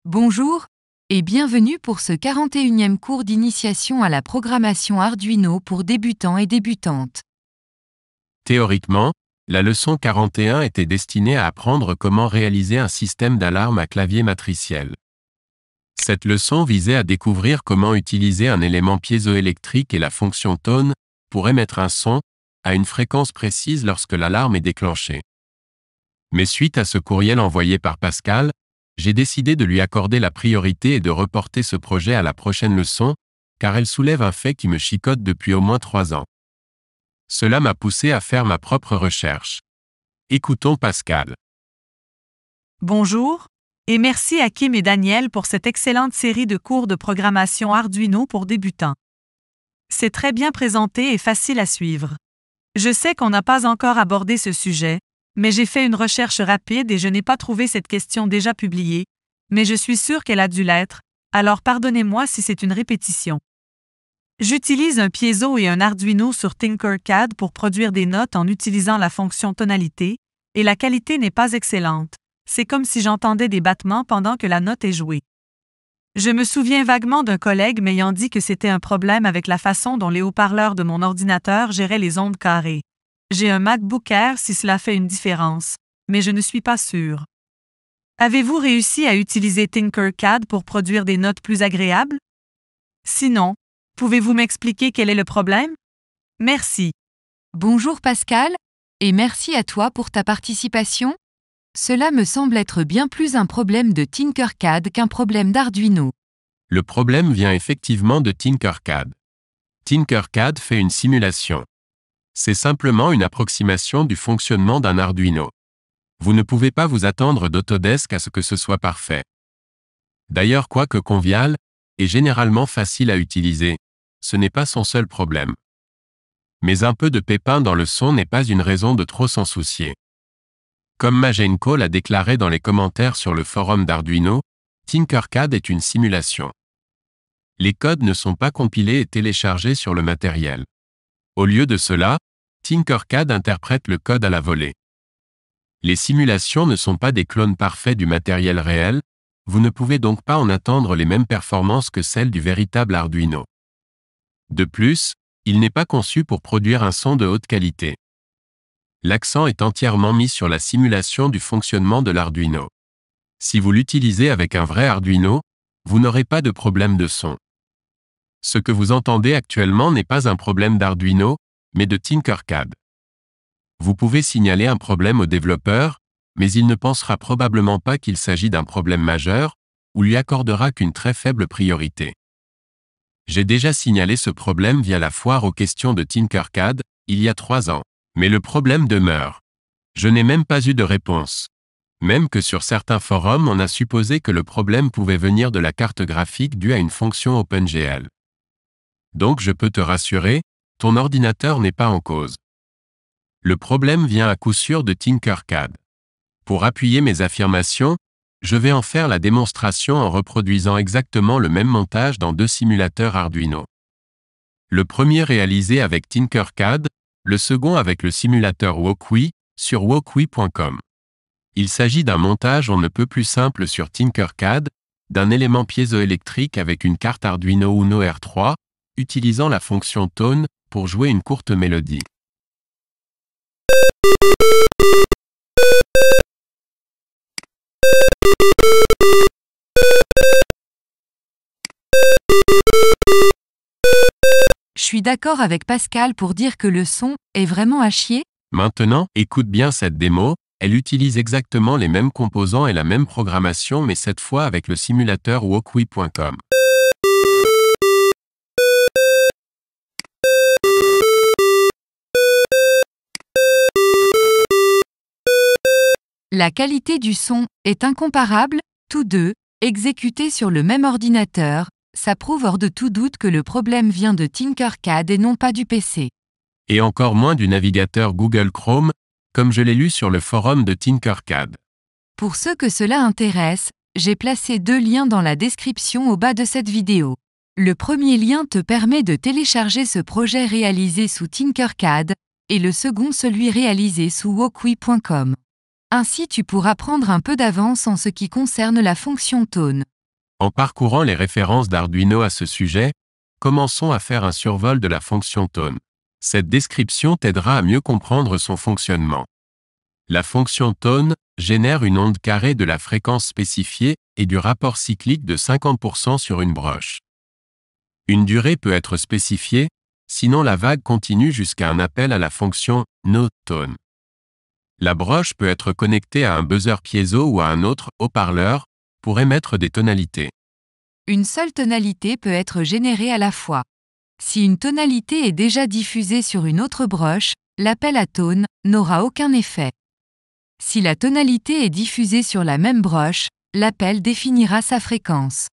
Bonjour, et bienvenue pour ce 41e cours d'initiation à la programmation Arduino pour débutants et débutantes. Théoriquement, la leçon 41 était destinée à apprendre comment réaliser un système d'alarme à clavier matriciel. Cette leçon visait à découvrir comment utiliser un élément piézoélectrique et la fonction tone pour émettre un son à une fréquence précise lorsque l'alarme est déclenchée. Mais suite à ce courriel envoyé par Pascal, j'ai décidé de lui accorder la priorité et de reporter ce projet à la prochaine leçon, car elle soulève un fait qui me chicote depuis au moins 3 ans. Cela m'a poussé à faire ma propre recherche. Écoutons Pascal. Bonjour, et merci à Kim et Daniel pour cette excellente série de cours de programmation Arduino pour débutants. C'est très bien présenté et facile à suivre. Je sais qu'on n'a pas encore abordé ce sujet, mais j'ai fait une recherche rapide et je n'ai pas trouvé cette question déjà publiée, mais je suis sûre qu'elle a dû l'être, alors pardonnez-moi si c'est une répétition. J'utilise un piézo et un Arduino sur Tinkercad pour produire des notes en utilisant la fonction tonalité, et la qualité n'est pas excellente. C'est comme si j'entendais des battements pendant que la note est jouée. Je me souviens vaguement d'un collègue m'ayant dit que c'était un problème avec la façon dont les haut-parleurs de mon ordinateur géraient les ondes carrées. J'ai un MacBook Air si cela fait une différence, mais je ne suis pas sûre. Avez-vous réussi à utiliser Tinkercad pour produire des notes plus agréables? Sinon, pouvez-vous m'expliquer quel est le problème? Merci. Bonjour Pascal, et merci à toi pour ta participation. Cela me semble être bien plus un problème de Tinkercad qu'un problème d'Arduino. Le problème vient effectivement de Tinkercad. Tinkercad fait une simulation. C'est simplement une approximation du fonctionnement d'un Arduino. Vous ne pouvez pas vous attendre d'Autodesk à ce que ce soit parfait. D'ailleurs, quoique convivial, et généralement facile à utiliser, ce n'est pas son seul problème. Mais un peu de pépin dans le son n'est pas une raison de trop s'en soucier. Comme Majenko l'a déclaré dans les commentaires sur le forum d'Arduino, Tinkercad est une simulation. Les codes ne sont pas compilés et téléchargés sur le matériel. Au lieu de cela, Tinkercad interprète le code à la volée. Les simulations ne sont pas des clones parfaits du matériel réel, vous ne pouvez donc pas en attendre les mêmes performances que celles du véritable Arduino. De plus, il n'est pas conçu pour produire un son de haute qualité. L'accent est entièrement mis sur la simulation du fonctionnement de l'Arduino. Si vous l'utilisez avec un vrai Arduino, vous n'aurez pas de problème de son. Ce que vous entendez actuellement n'est pas un problème d'Arduino, mais de Tinkercad. Vous pouvez signaler un problème au développeur, mais il ne pensera probablement pas qu'il s'agit d'un problème majeur, ou lui accordera qu'une très faible priorité. J'ai déjà signalé ce problème via la foire aux questions de Tinkercad, il y a 3 ans. Mais le problème demeure. Je n'ai même pas eu de réponse. Même que sur certains forums on a supposé que le problème pouvait venir de la carte graphique due à une fonction OpenGL. Donc je peux te rassurer, ton ordinateur n'est pas en cause. Le problème vient à coup sûr de Tinkercad. Pour appuyer mes affirmations, je vais en faire la démonstration en reproduisant exactement le même montage dans 2 simulateurs Arduino. Le premier réalisé avec Tinkercad, le second avec le simulateur Wokwi, sur wokwi.com. Il s'agit d'un montage on ne peut plus simple sur Tinkercad, d'un élément piézoélectrique avec une carte Arduino Uno R3, utilisant la fonction tone pour jouer une courte mélodie. Je suis d'accord avec Pascal pour dire que le son est vraiment à chier. Maintenant, écoute bien cette démo, elle utilise exactement les mêmes composants et la même programmation mais cette fois avec le simulateur wokwi.com. La qualité du son est incomparable, tous deux, exécutés sur le même ordinateur, ça prouve hors de tout doute que le problème vient de Tinkercad et non pas du PC. Et encore moins du navigateur Google Chrome, comme je l'ai lu sur le forum de Tinkercad. Pour ceux que cela intéresse, j'ai placé 2 liens dans la description au bas de cette vidéo. Le premier lien te permet de télécharger ce projet réalisé sous Tinkercad, et le second celui réalisé sous wokwi.com. Ainsi tu pourras prendre un peu d'avance en ce qui concerne la fonction tone. En parcourant les références d'Arduino à ce sujet, commençons à faire un survol de la fonction tone. Cette description t'aidera à mieux comprendre son fonctionnement. La fonction tone génère une onde carrée de la fréquence spécifiée et du rapport cyclique de 50% sur une broche. Une durée peut être spécifiée, sinon la vague continue jusqu'à un appel à la fonction noTone. La broche peut être connectée à un buzzer piézo ou à un autre haut-parleur pour émettre des tonalités. Une seule tonalité peut être générée à la fois. Si une tonalité est déjà diffusée sur une autre broche, l'appel à tone n'aura aucun effet. Si la tonalité est diffusée sur la même broche, l'appel définira sa fréquence.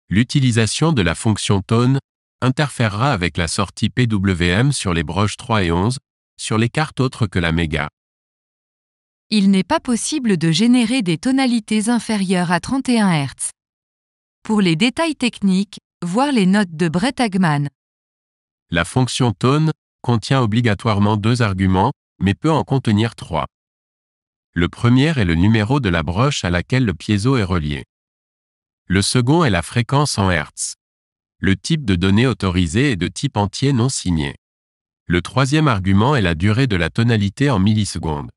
L'utilisation de la fonction tone interférera avec la sortie PWM sur les broches 3 et 11, sur les cartes autres que la méga. Il n'est pas possible de générer des tonalités inférieures à 31 Hz. Pour les détails techniques, voir les notes de Brett Hagman. La fonction tone contient obligatoirement 2 arguments, mais peut en contenir 3. Le premier est le numéro de la broche à laquelle le piézo est relié. Le second est la fréquence en Hertz. Le type de données autorisé est de type entier non signé. Le troisième argument est la durée de la tonalité en millisecondes.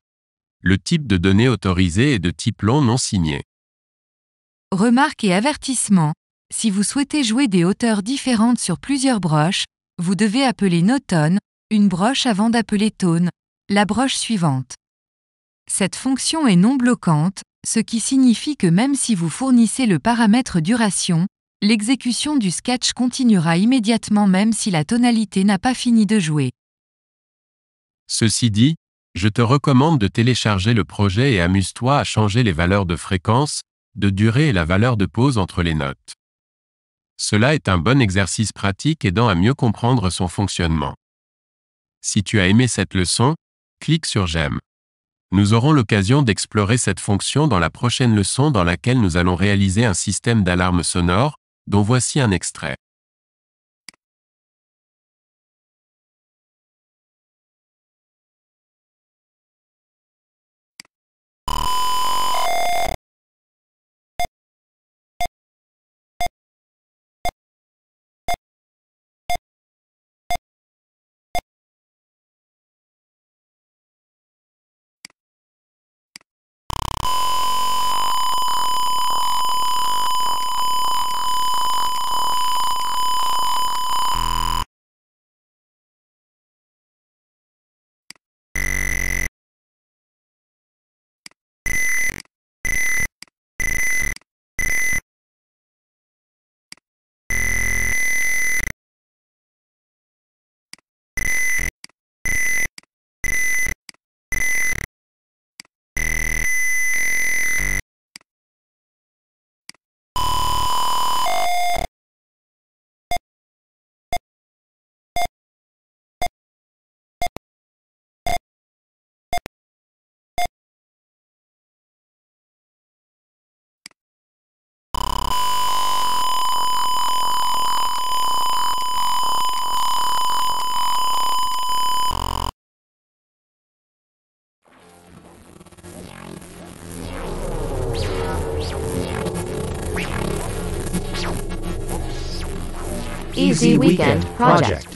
Le type de données autorisé est de type long non signé. Remarque et avertissement. Si vous souhaitez jouer des hauteurs différentes sur plusieurs broches, vous devez appeler noTone, une broche avant d'appeler tone, la broche suivante. Cette fonction est non bloquante, ce qui signifie que même si vous fournissez le paramètre duration, l'exécution du sketch continuera immédiatement même si la tonalité n'a pas fini de jouer. Ceci dit, je te recommande de télécharger le projet et amuse-toi à changer les valeurs de fréquence, de durée et la valeur de pause entre les notes. Cela est un bon exercice pratique aidant à mieux comprendre son fonctionnement. Si tu as aimé cette leçon, clique sur j'aime. Nous aurons l'occasion d'explorer cette fonction dans la prochaine leçon dans laquelle nous allons réaliser un système d'alarme sonore, dont voici un extrait. Easy Weekend Project.